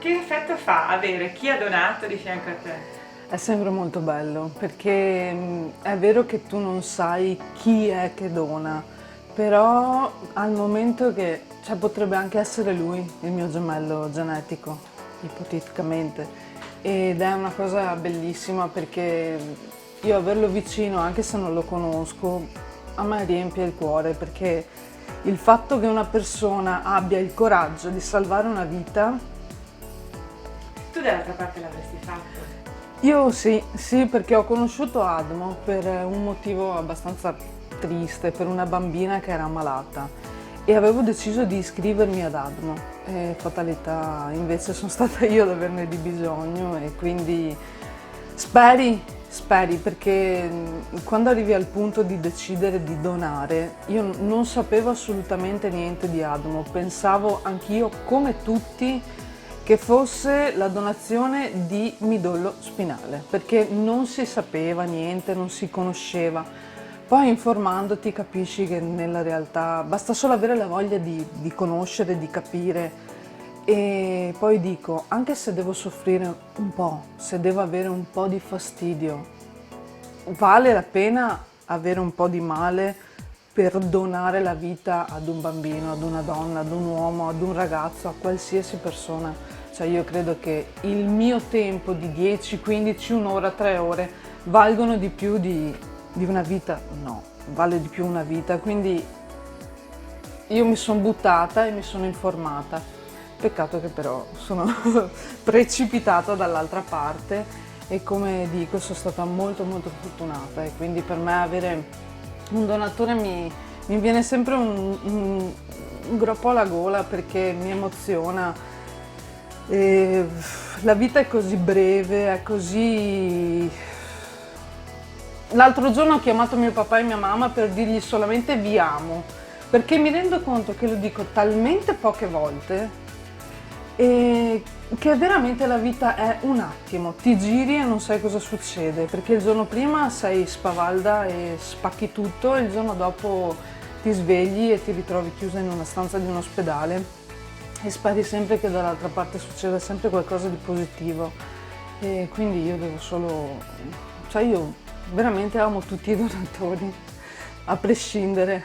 che effetto fa avere chi ha donato di fianco a te? È sempre molto bello perché è vero che tu non sai chi è che dona, però al momento che, cioè potrebbe anche essere lui, il mio gemello genetico, ipoteticamente, ed è una cosa bellissima perché io averlo vicino, anche se non lo conosco, a me riempie il cuore perché il fatto che una persona abbia il coraggio di salvare una vita. Tu dall'altra parte l'avresti fatto? Io sì, perché ho conosciuto Admo per un motivo abbastanza triste, per una bambina che era ammalata e avevo deciso di iscrivermi ad Admo e fatalità, invece sono stata io ad averne di bisogno e quindi speri perché quando arrivi al punto di decidere di donare, io non sapevo assolutamente niente di Admo, pensavo anch'io come tutti che fosse la donazione di midollo spinale, perché non si sapeva niente, non si conosceva. Poi informandoti capisci che nella realtà basta solo avere la voglia di conoscere, di capire. E poi dico, anche se devo soffrire un po', se devo avere un po' di fastidio, vale la pena avere un po' di male per donare la vita ad un bambino, ad una donna, ad un uomo, ad un ragazzo, a qualsiasi persona. Cioè io credo che il mio tempo di 10, 15, un'ora, 3 ore valgono di più di una vita? No, vale di più una vita, quindi io mi sono buttata e mi sono informata. Peccato che però sono precipitata dall'altra parte e come dico sono stata molto molto fortunata e quindi per me avere un donatore mi viene sempre un groppo alla gola perché mi emoziona. E la vita è così breve, è così. L'altro giorno ho chiamato mio papà e mia mamma per dirgli solamente vi amo, perché mi rendo conto che lo dico talmente poche volte e che veramente la vita è un attimo, ti giri e non sai cosa succede, perché il giorno prima sei spavalda e spacchi tutto e il giorno dopo ti svegli e ti ritrovi chiusa in una stanza di un ospedale e speri sempre che dall'altra parte succeda sempre qualcosa di positivo e quindi io devo solo, cioè io veramente amo tutti i donatori, a prescindere.